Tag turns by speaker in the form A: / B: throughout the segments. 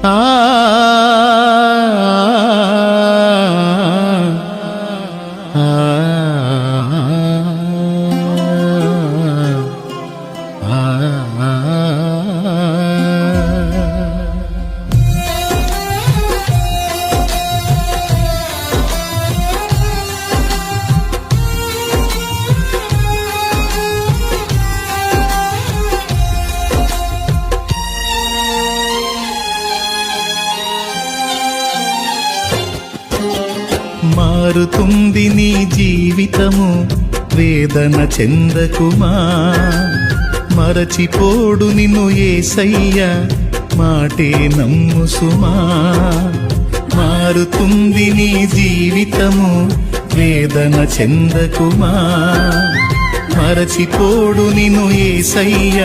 A: ఆ మారుతుంది నీ జీవితము, వేదన చెందకుమా. మరచిపోడు నిన్ను యేసయ్య, మాటే నమ్ము సుమా. మారుతుంది నీ జీవితము, వేదన చెందకుమా. మరచిపోడు నిన్ను యేసయ్య,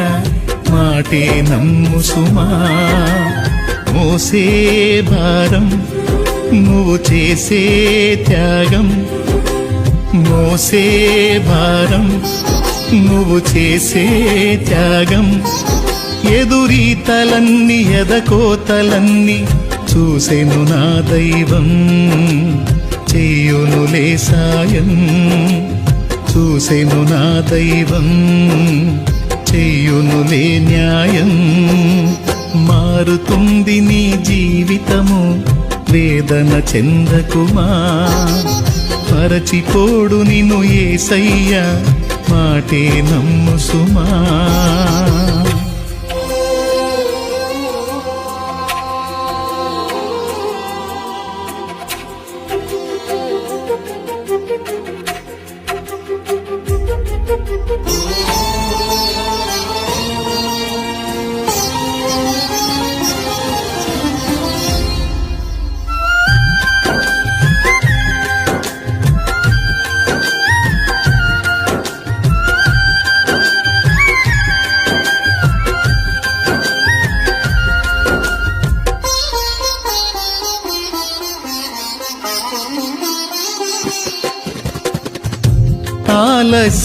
A: మాటే నమ్ము సుమా. మోసే భారం నువ్వు చేసే త్యాగం, మోసే భారం నువ్వు చేసే త్యాగం. ఎదురీతలన్నీ ఎదకోతలన్నీ చూసెను నా దైవం, చెయ్యునులే సాయం. చూసెను నా దైవం, చెయ్యునులే న్యాయం. మారుతుంది నీ జీవితము, వేదన చెందకుమా. మరచిపోడు నిన్ను యేసయ్య, మాటే నమ్ము సుమా.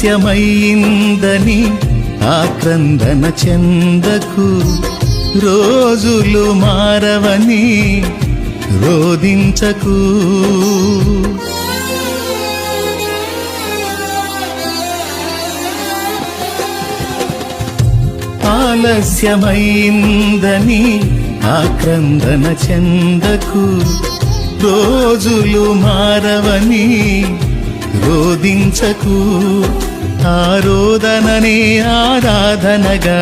A: ఆలస్యమైందని ఆక్రందన చెందకు, రోజులు మారవని రోదించకు. ఆలస్యమైందని ఆక్రందన చెందకు, రోజులు మారవని రోదించకు. ఆరోదననే ఆరాధనగా,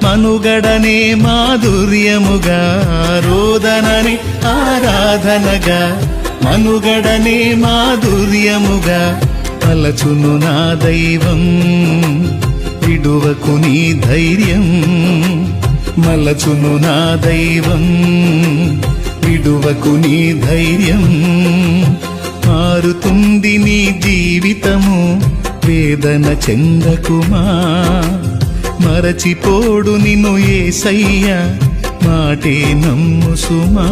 A: మనుగడనే మాధుర్యముగా. ఆరోదననే ఆరాధనగా, మనుగడనే మాధుర్యముగా. పలచును నా దైవం, విడువకు నీ ధైర్యం. మలచును నా దైవం, విడువకు నీ ధైర్యం. మారుతుంది నీ జీవితము, వేదన చెందకుమా. మరచిపోడు నిన్ను యేసయ్య, మాటే నమ్ము సుమా.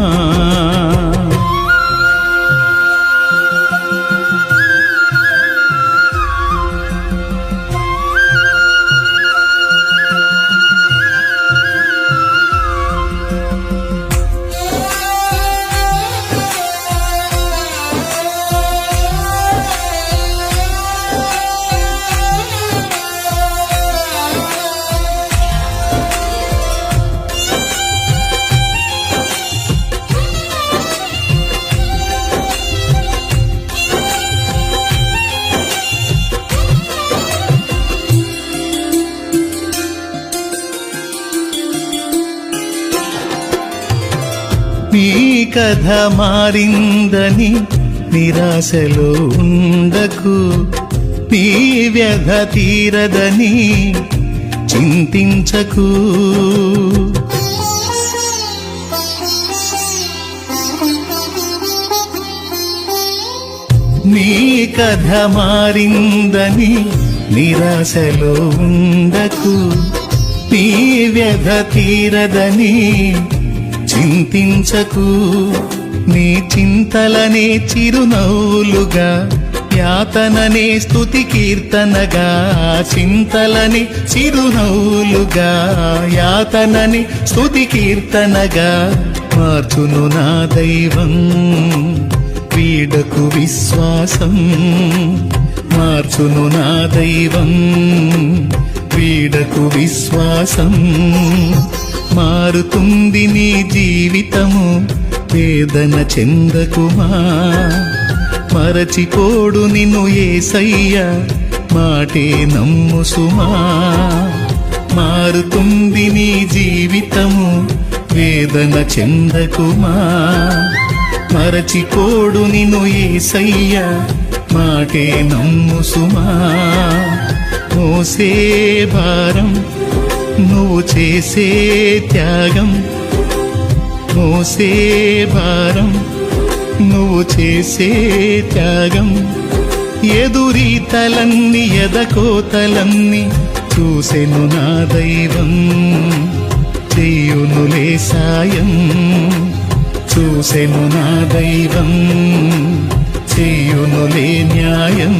A: నీ కథ మారిందని నిరాశలో ఉండకు, నీ వ్యధ తీరదని చింతించకు. నీ కథ మారిందని నిరాశలో ఉండకు, నీ వ్యధ తీరదని చింతించకు. నీ చింతలనే చిరునవ్వులుగా, యాతననే స్తుతి కీర్తనగా. చింతలని చిరునవ్వులుగా, యాతనని స్తుతి కీర్తనగా మార్చును నా దైవం వీడకు విశ్వాసం మార్చును నా దైవం వీడకు విశ్వాసం మారుతుంది నీ జీవితము వేదన చెందకుమా మరచిపోడు నిన్ను యేసయ్య మాటే నమ్ము సుమా మారుతుంది నీ జీవితము వేదన చెందకుమా మరచిపోడు నిన్ను యేసయ్య మాటే నమ్ము సుమా మోసే భారం నువ్వు చేసే త్యాగం మోసే భారం నువ్వు చేసే త్యాగం ఎదురీతలన్నీ ఎదకోతలన్నీ చూసెను నా దైవం చెయ్యునులే సాయం చూసెను నా దైవం చెయ్యునులే న్యాయం